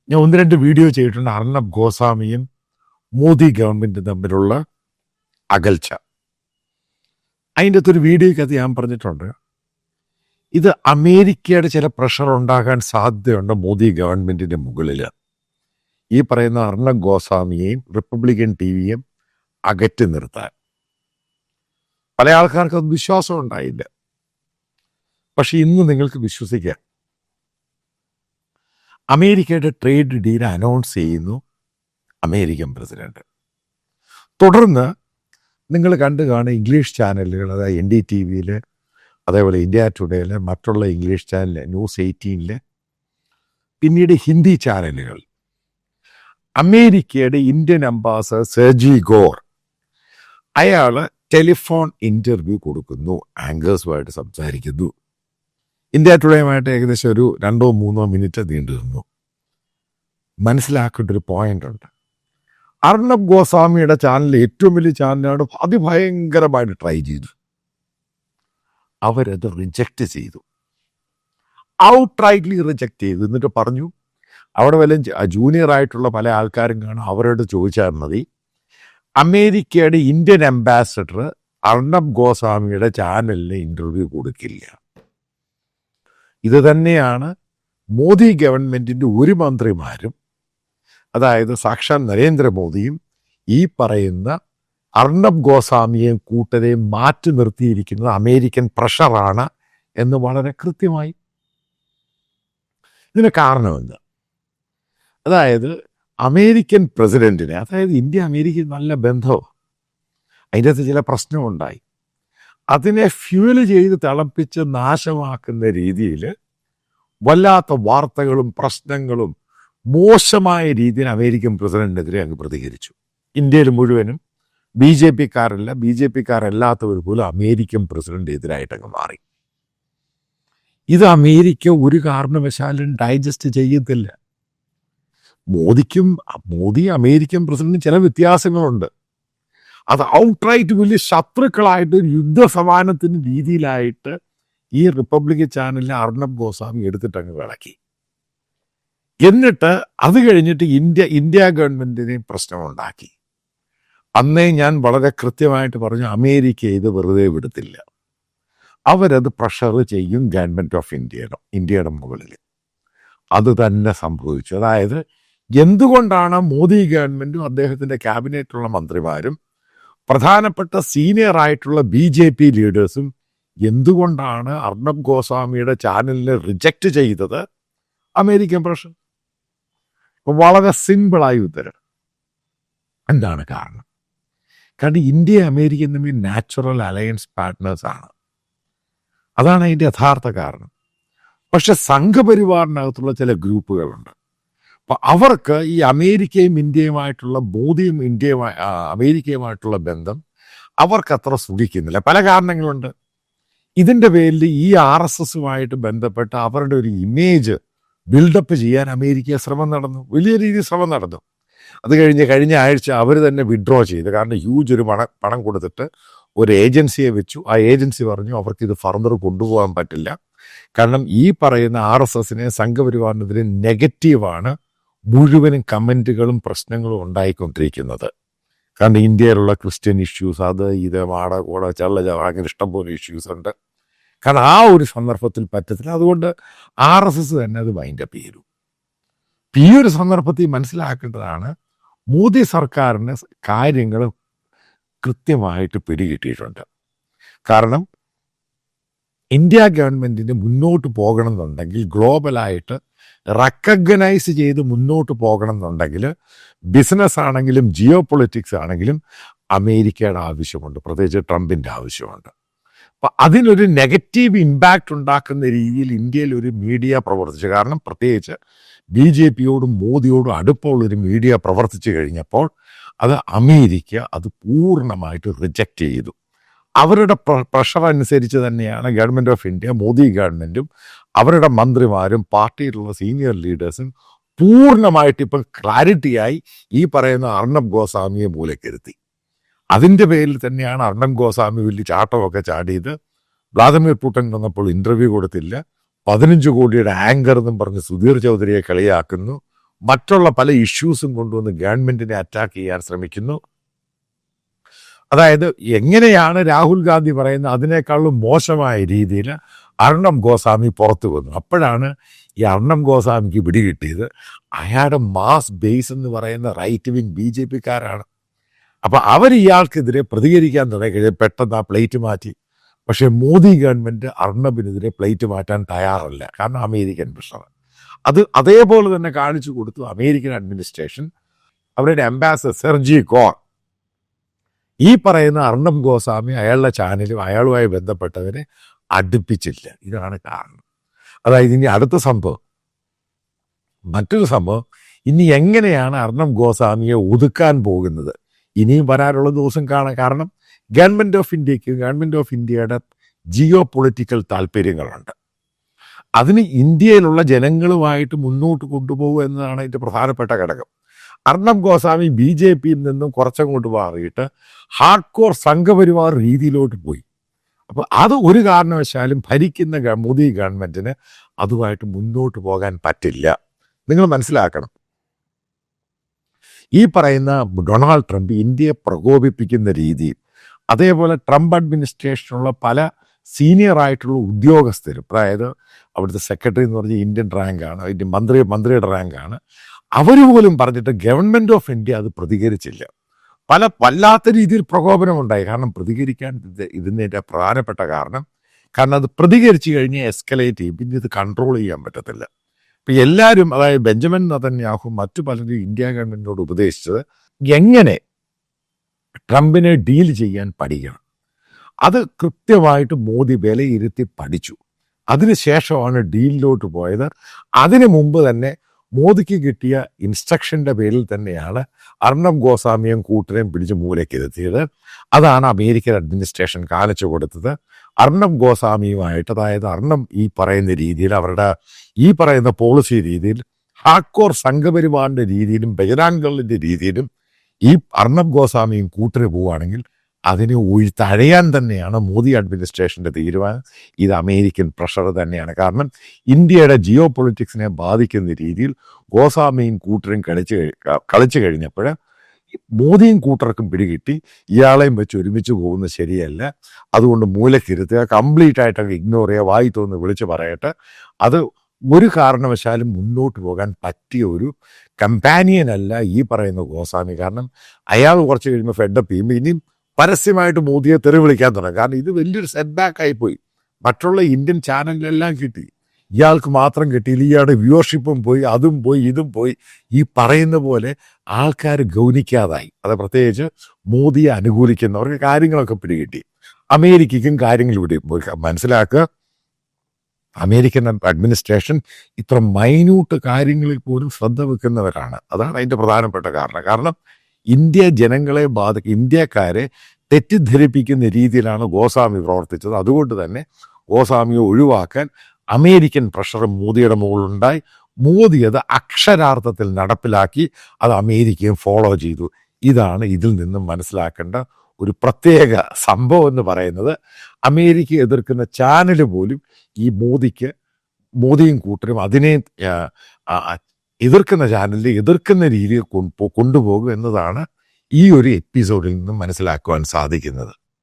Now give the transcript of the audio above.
ഞാൻ ഒന്ന് രണ്ട് വീഡിയോ ചെയ്തിട്ടുണ്ട്. അർണബ് ഗോസ്വാമിയും മോദി ഗവൺമെൻറ്റും തമ്മിലുള്ള അകൽച്ച. അതിൻ്റെ അകത്തൊരു വീഡിയോയ്ക്കകത്ത് ഞാൻ പറഞ്ഞിട്ടുണ്ട്, ഇത് അമേരിക്കയുടെ ചില പ്രഷർ ഉണ്ടാകാൻ സാധ്യതയുണ്ട് മോദി ഗവൺമെൻറ്റിൻ്റെ മുകളിൽ. ഈ പറയുന്ന അർണബ് ഗോസ്വാമിയെയും റിപ്പബ്ലിക്കൻ ടിവിയും അകറ്റി നിർത്താൻ പല ആൾക്കാർക്കും അത് വിശ്വാസം ഉണ്ടായില്ല. പക്ഷെ ഇന്ന് നിങ്ങൾക്ക് വിശ്വസിക്കാം, അമേരിക്കയുടെ ട്രേഡ് ഡീൽ അനൗൺസ് ചെയ്യുന്നു അമേരിക്കൻ പ്രസിഡന്റ്. തുടർന്ന് നിങ്ങൾ കണ്ടു കാണുന്ന ഇംഗ്ലീഷ് ചാനലുകൾ, അതായത് NDTV, അതേപോലെ ഇന്ത്യ ടുഡേയിൽ, മറ്റുള്ള ഇംഗ്ലീഷ് ചാനൽ ന്യൂസ് 18, പിന്നീട് ഹിന്ദി ചാനലുകൾ, അമേരിക്കയുടെ ഇന്ത്യൻ അംബാസഡർ സെർജി ഗോർ അയാൾ ടെലിഫോൺ ഇൻ്റർവ്യൂ കൊടുക്കുന്നു, ആങ്കേഴ്സുമായിട്ട് സംസാരിക്കുന്നു. ഇന്ത്യ ടുഡേയുമായിട്ട് ഏകദേശം ഒരു 2-3 മിനിറ്റ് നീണ്ടു നിന്നു. മനസ്സിലാക്കേണ്ട ഒരു പോയിന്റ് ഉണ്ട്. അർണബ് ഗോസ്വാമിയുടെ ചാനൽ ഏറ്റവും വലിയ ചാനലാണ്, അതിഭയങ്കരമായിട്ട് ട്രൈ ചെയ്തു. അവരത് റിജക്റ്റ് ചെയ്തു, ഔട്ട്റൈറ്റ്ലി റിജക്റ്റ് ചെയ്തു. എന്നിട്ട് പറഞ്ഞു, അവിടെ വല്ല ജൂനിയർ ആയിട്ടുള്ള പല ആൾക്കാരും കാണും, അവരോട് ചോദിച്ചാൽ മതി, അമേരിക്കയുടെ ഇന്ത്യൻ അംബാസഡർ അർണബ് ഗോസ്വാമിയുടെ ചാനലിന് ഇൻ്റർവ്യൂ കൊടുക്കില്ല. ഇത് തന്നെയാണ് മോദി ഗവൺമെൻറ്റിൻ്റെ ഒരു മന്ത്രിമാരും, അതായത് സാക്ഷാൽ നരേന്ദ്രമോദിയും ഈ പറയുന്ന അർണബ് ഗോസ്വാമിയെയും കൂട്ടരെയും മാറ്റി നിർത്തിയിരിക്കുന്നത് അമേരിക്കൻ പ്രഷറാണ് എന്ന് വളരെ കൃത്യമായി. ഇതിന് കാരണമെന്ത്? അതായത് അമേരിക്കൻ പ്രസിഡന്റിനെ, അതായത് ഇന്ത്യ അമേരിക്ക നല്ല ബന്ധമാണ്, അതിൻ്റെ അകത്ത് ചില പ്രശ്നമുണ്ടായി. അതിനെ ഫ്യൂവൽ ചെയ്ത് തിളപ്പിച്ച് നാശമാക്കുന്ന രീതിയിൽ വല്ലാത്ത വാർത്തകളും പ്രശ്നങ്ങളും മോശമായ രീതിയിൽ അമേരിക്കൻ പ്രസിഡന്റിനെതിരെ അങ്ങ് പ്രതികരിച്ചു. ഇന്ത്യയിൽ മുഴുവനും BJP-കാരല്ലാത്തവർ പോലും അമേരിക്കൻ പ്രസിഡന്റ് എതിരായിട്ടങ്ങ് മാറി. ഇത് അമേരിക്ക ഒരു കാരണവശാലും ഡൈജസ്റ്റ് ചെയ്യത്തില്ല. മോദി അമേരിക്കൻ പ്രസിഡന്റിന് ചില വ്യത്യാസങ്ങളുണ്ട്. അത് ഔട്ട്റൈറ്റ് വലിയ ശത്രുക്കളായിട്ട് യുദ്ധസമാനത്തിന് രീതിയിലായിട്ട് ഈ റിപ്പബ്ലിക്കൻ ചാനലിലെ അർണബ് ഗോസ്വാമി എടുത്തിട്ടങ്ങ് വിളക്കി. എന്നിട്ട് അത് കഴിഞ്ഞിട്ട് ഇന്ത്യ ഗവൺമെൻറ്റിനെ പ്രശ്നമുണ്ടാക്കി. അന്നേ ഞാൻ വളരെ കൃത്യമായിട്ട് പറഞ്ഞു, അമേരിക്ക ഇത് വെറുതെ വിടത്തില്ല, അവരത് പ്രഷർ ചെയ്യും ഗവൺമെൻറ് ഓഫ് ഇന്ത്യയുടെ മുകളിൽ. അത് തന്നെ സംഭവിച്ചു. അതായത് എന്തുകൊണ്ടാണ് മോദി ഗവൺമെൻറ്റും അദ്ദേഹത്തിൻ്റെ ക്യാബിനറ്റിലുള്ള മന്ത്രിമാരും പ്രധാനപ്പെട്ട സീനിയർ ആയിട്ടുള്ള BJP ലീഡേഴ്സും എന്തുകൊണ്ടാണ് അർണബ് ഗോസ്വാമിയുടെ ചാനലിനെ റിജക്റ്റ് ചെയ്തത്? American pressure. വളരെ സിമ്പിളായി ഉത്തരം. എന്താണ് കാരണം? കാരണം ഇന്ത്യ അമേരിക്കയും തമ്മിൽ നാച്ചുറൽ അലയൻസ് പാർട്ട്നേഴ്സാണ്. അതാണ് അതിൻ്റെ യഥാർത്ഥ കാരണം. പക്ഷെ സംഘപരിവാറിനകത്തുള്ള ചില ഗ്രൂപ്പുകളുണ്ട്. അപ്പം അവർക്ക് ഈ അമേരിക്കയും ഇന്ത്യയുമായിട്ടുള്ള അമേരിക്കയുമായിട്ടുള്ള ബന്ധം അവർക്ക് അത്ര സുഖിക്കുന്നില്ല. പല കാരണങ്ങളുണ്ട്. ഇതിൻ്റെ പേരിൽ ഈ RSSുമായിട്ട് ബന്ധപ്പെട്ട് അവരുടെ ഒരു ഇമേജ് ബിൽഡപ്പ് ചെയ്യാൻ അമേരിക്ക വലിയ രീതിയിൽ ശ്രമം നടന്നു. അത് കഴിഞ്ഞ ആഴ്ച അവർ തന്നെ വിഡ്രോ ചെയ്തു. കാരണം ഹ്യൂജ് ഒരു പണം കൊടുത്തിട്ട് ഒരു ഏജൻസിയെ വെച്ചു. ആ ഏജൻസി പറഞ്ഞു അവർക്കിത് ഫർദർ കൊണ്ടുപോകാൻ പറ്റില്ല. കാരണം ഈ പറയുന്ന RSSനെ സംഘപരിവാറിനെതിരെ നെഗറ്റീവാണ് മുഴുവനും കമൻറ്റുകളും പ്രശ്നങ്ങളും ഉണ്ടായിക്കൊണ്ടിരിക്കുന്നത്. കാരണം ഇന്ത്യയിലുള്ള ക്രിസ്ത്യൻ ഇഷ്യൂസ്, അത് ഇത് മാടകൂട ചള്ള അങ്ങനെ ഇഷ്ടംപോലെ ഇഷ്യൂസ് ഉണ്ട്. കാരണം ആ ഒരു സന്ദർഭത്തിൽ പറ്റത്തില്ല. അതുകൊണ്ട് RSS തന്നെ അത് വൈൻഡപ്പ് ചെയ്തു. ഈ ഒരു സന്ദർഭത്തിൽ മനസ്സിലാക്കേണ്ടതാണ്, മോദി സർക്കാരിന് കാര്യങ്ങൾ കൃത്യമായിട്ട് പിടികിട്ടിയിട്ടുണ്ട്. കാരണം ഇന്ത്യ ഗവൺമെൻറ്റിന് മുന്നോട്ട് പോകണം എന്നുണ്ടെങ്കിൽ, ഗ്ലോബലായിട്ട് റെക്കഗ്നൈസ് ചെയ്ത് മുന്നോട്ട് പോകണം എന്നുണ്ടെങ്കിൽ, ബിസിനസ് ആണെങ്കിലും ജിയോ പൊളിറ്റിക്സ് ആണെങ്കിലും അമേരിക്കയുടെ ആവശ്യമുണ്ട്, പ്രത്യേകിച്ച് ട്രംപിൻ്റെ ആവശ്യമുണ്ട്. അപ്പം അതിനൊരു നെഗറ്റീവ് ഇമ്പാക്റ്റ് ഉണ്ടാക്കുന്ന രീതിയിൽ ഇന്ത്യയിൽ ഒരു മീഡിയ പ്രവർത്തിച്ചു. കാരണം പ്രത്യേകിച്ച് BJPയോടും മോദിയോടും അടുപ്പമുള്ളൊരു മീഡിയ പ്രവർത്തിച്ചു കഴിഞ്ഞപ്പോൾ അത് അമേരിക്ക അത് പൂർണ്ണമായിട്ട് റിജക്റ്റ് ചെയ്തു. അവരുടെ പ്രഷർ അനുസരിച്ച് തന്നെയാണ് ഗവൺമെൻറ് ഓഫ് ഇന്ത്യ, മോദി ഗവൺമെൻറ്റും അവരുടെ മന്ത്രിമാരും പാർട്ടിയിലുള്ള സീനിയർ ലീഡേഴ്സും പൂർണ്ണമായിട്ട് ഇപ്പം ക്ലാരിറ്റിയായി ഈ പറയുന്ന അർണബ് ഗോസ്വാമിയെ മൂലക്കിരുത്തി. അതിൻ്റെ പേരിൽ തന്നെയാണ് അർണബ് ഗോസ്വാമി വലിയ ചാട്ടമൊക്കെ ചാടിയത്. വ്ളാദിമിർ പുടിൻ വന്നപ്പോൾ ഇൻ്റർവ്യൂ കൊടുത്തില്ല, 15 കോടിയുടെ ആങ്കർ എന്നും പറഞ്ഞ് സുധീർ ചൗധരിയെ കളിയാക്കുന്നു, മറ്റുള്ള പല ഇഷ്യൂസും കൊണ്ടുവന്ന് ഗവൺമെന്റിനെ അറ്റാക്ക് ചെയ്യാൻ ശ്രമിക്കുന്നു. അതായത് എങ്ങനെയാണ് രാഹുൽ ഗാന്ധി പറയുന്നത് അതിനേക്കാളും മോശമായ രീതിയിൽ അർണബ് ഗോസ്വാമി പുറത്തു വന്നു. അപ്പോഴാണ് ഈ അർണബ് ഗോസ്വാമിക്ക് പിടികിട്ടിയത് അയാളുടെ മാസ് ബേസ് എന്ന് പറയുന്ന റൈറ്റ് വിങ് BJP-ക്കാരാണ്. അപ്പം അവർ ഇയാൾക്കെതിരെ പ്രതികരിക്കാൻ തുടങ്ങി പെട്ടെന്ന് ആ പ്ലേറ്റ് മാറ്റി. പക്ഷേ മോദി ഗവൺമെൻറ് അർണബിനെതിരെ പ്ലേറ്റ് മാറ്റാൻ തയ്യാറല്ല, കാരണം അമേരിക്കൻ പ്രഷർ. അതേപോലെ തന്നെ കാണിച്ചു കൊടുത്തു അമേരിക്കൻ അഡ്മിനിസ്ട്രേഷൻ. അവരുടെ അംബാസഡർ സെർജി കോർ ഈ പറയുന്ന അർണബ് ഗോസ്വാമി അയാളുടെ ചാനലും അയാളുമായി ബന്ധപ്പെട്ടവരെ അടുപ്പിച്ചില്ല. ഇതാണ് കാരണം. അതായത് ഇനി അടുത്ത സംഭവം, മറ്റൊരു സംഭവം, ഇനി എങ്ങനെയാണ് അർണബ് ഗോസ്വാമിയെ ഒതുക്കാൻ പോകുന്നത് ഇനിയും വരാനുള്ള ദിവസം കാണാം. കാരണം ഗവൺമെൻറ് ഓഫ് ഇന്ത്യയുടെ ജിയോ പൊളിറ്റിക്കൽ താല്പര്യങ്ങളുണ്ട്. അതിന് ഇന്ത്യയിലുള്ള ജനങ്ങളുമായിട്ട് മുന്നോട്ട് കൊണ്ടുപോകുക എന്നതാണ് ഇതിൻ്റെ പ്രധാനപ്പെട്ട ഘടകം. അർണബ് ഗോസ്വാമി BJP-യിൽ നിന്നും കുറച്ചങ്ങോട്ട് മാറിയിട്ട് ഹാർഡ് കോർ സംഘപരിവാർ രീതിയിലോട്ട് പോയി. അപ്പോൾ അത് ഒരു കാരണവശാലും ഭരിക്കുന്ന മോദി ഗവൺമെൻറ്റിന് അതുമായിട്ട് മുന്നോട്ട് പോകാൻ പറ്റില്ല. നിങ്ങൾ മനസ്സിലാക്കണം, ഈ പറയുന്ന ഡൊണാൾഡ് ട്രംപ് ഇന്ത്യയെ പ്രകോപിപ്പിക്കുന്ന രീതിയിൽ, അതേപോലെ ട്രംപ് അഡ്മിനിസ്ട്രേഷനുള്ള പല സീനിയറായിട്ടുള്ള ഉദ്യോഗസ്ഥരും, അതായത് അവിടുത്തെ സെക്രട്ടറി എന്ന് പറഞ്ഞാൽ ഇന്ത്യൻ റാങ്കാണ്, മന്ത്രിയുടെ റാങ്കാണ്, അവർ പോലും പറഞ്ഞിട്ട് ഗവൺമെൻറ് ഓഫ് ഇന്ത്യ അത് പ്രതികരിച്ചില്ല. വല്ലാത്ത രീതിയിൽ പ്രകോപനമുണ്ടായി. കാരണം പ്രതികരിക്കാൻ ഇതിൻ്റെ പ്രധാനപ്പെട്ട കാരണം അത് പ്രതികരിച്ചു കഴിഞ്ഞാൽ എസ്കലേറ്റ് ചെയ്യും, പിന്നെ ഇത് കൺട്രോൾ ചെയ്യാൻ പറ്റത്തില്ല. ഇപ്പം എല്ലാവരും, അതായത് ബെഞ്ചമിൻ നെതന്യാഹു മറ്റു പലരും ഇന്ത്യ ഗവൺമെൻറ്റിനോട് ഉപദേശിച്ചത് എങ്ങനെ ട്രംപിനെ ഡീൽ ചെയ്യാൻ പഠിക്കണം. അത് കൃത്യമായിട്ട് മോദി വിലയിരുത്തി പഠിച്ചു. അതിനുശേഷമാണ് ഡീലിലോട്ട് പോയത്. അതിനു മുമ്പ് തന്നെ മോദിക്ക് കിട്ടിയ ഇൻസ്ട്രക്ഷൻ്റെ പേരിൽ തന്നെയാണ് അർണബ് ഗോസ്വാമിയും കൂട്ടരെയും പിടിച്ച് മൂലയ്ക്കെത്തിയത്. അതാണ് അമേരിക്കൻ അഡ്മിനിസ്ട്രേഷൻ കാണിച്ചു കൊടുത്തത്. അർണബ് ഗോസ്വാമിയുമായിട്ട്, അതായത് അർണബ് ഈ പറയുന്ന രീതിയിൽ, അവരുടെ ഈ പറയുന്ന പോളിസി രീതിയിൽ, ഹാർഡ്കോർ സംഘപരിവാറിൻ്റെ രീതിയിലും ബജരാംഗളിൻ്റെ രീതിയിലും ഈ അർണബ് ഗോസ്വാമിയും കൂട്ടര് പോവുകയാണെങ്കിൽ അതിനെ തഴയാൻ തന്നെയാണ് മോദി അഡ്മിനിസ്ട്രേഷൻ്റെ തീരുമാനം. ഇത് അമേരിക്കൻ പ്രഷർ തന്നെയാണ്. കാരണം ഇന്ത്യയുടെ ജിയോ പൊളിറ്റിക്സിനെ ബാധിക്കുന്ന രീതിയിൽ ഗോസ്വാമിയും കൂട്ടരും കളിച്ചു കഴിഞ്ഞപ്പോൾ മോദിയും കൂട്ടർക്കും പിടികിട്ടി ഇയാളെയും വെച്ച് ഒരുമിച്ച് പോകുന്നത് ശരിയല്ല, അതുകൊണ്ട് മൂലക്കിരുത്തുക, കംപ്ലീറ്റ് ആയിട്ട് ഇഗ്നോർ ചെയ്യുക, വായി തോന്നുന്നു വിളിച്ച് പറയട്ടെ. അത് ഒരു കാരണവശാലും മുന്നോട്ട് പോകാൻ പറ്റിയ ഒരു കമ്പാനിയൻ അല്ല ഈ പറയുന്ന ഗോസ്വാമി. കാരണം അയാൾ കുറച്ച് കഴിയുമ്പോൾ ഫെഡപ്പ് ചെയ്യുമ്പോൾ ഇനിയും പരസ്യമായിട്ട് മോദിയെ തെറി വിളിക്കാൻ തുടങ്ങും. കാരണം ഇത് വലിയൊരു സെറ്റ് ബാക്ക് ആയിപ്പോയി. മറ്റുള്ള ഇന്ത്യൻ ചാനലിലെല്ലാം കിട്ടി, ഇയാൾക്ക് മാത്രം കിട്ടിയില്ല. ഇയാളുടെ വ്യൂവർഷിപ്പും പോയി, അതും പോയി, ഇതും പോയി. ഈ പറയുന്ന പോലെ ആൾക്കാർ ഗൗനിക്കാതായി. അത് പ്രത്യേകിച്ച് മോദിയെ അനുകൂലിക്കുന്നവർക്ക് കാര്യങ്ങളൊക്കെ പിടികിട്ടി. അമേരിക്കയ്ക്കും കാര്യങ്ങൾ പോയി. മനസ്സിലാക്കുക, അമേരിക്കൻ അഡ്മിനിസ്ട്രേഷൻ ഇത്ര മൈന്യൂട്ട് കാര്യങ്ങളിൽ പോലും ശ്രദ്ധ വെക്കുന്നവരാണ്. അതാണ് അതിൻ്റെ പ്രധാനപ്പെട്ട കാരണം. കാരണം ഇന്ത്യ ജനങ്ങളെ ഇന്ത്യക്കാരെ തെറ്റിദ്ധരിപ്പിക്കുന്ന രീതിയിലാണ് ഗോസ്വാമി പ്രവർത്തിച്ചത്. അതുകൊണ്ട് തന്നെ ഗോസ്വാമിയെ ഒഴിവാക്കാൻ അമേരിക്കൻ പ്രഷർ മോദിയുടെ മുകളിലുണ്ടായി. മോദി അത് അക്ഷരാർത്ഥത്തിൽ നടപ്പിലാക്കി. അത് അമേരിക്കയും ഫോളോ ചെയ്തു. ഇതാണ് ഇതിൽ നിന്നും മനസ്സിലാക്കേണ്ട ഒരു പ്രത്യേക സംഭവം എന്ന് പറയുന്നത്. അമേരിക്ക എതിർക്കുന്ന ചാനൽ പോലും ഈ മോദിയും കൂട്ടരും അതിനെ എതിർക്കുന്ന ചാനലിൽ എതിർക്കുന്ന രീതിയിൽ കൊണ്ടുപോകും എന്നതാണ് ഈ ഒരു എപ്പിസോഡിൽ നിന്നും മനസ്സിലാക്കുവാൻ സാധിക്കുന്നത്.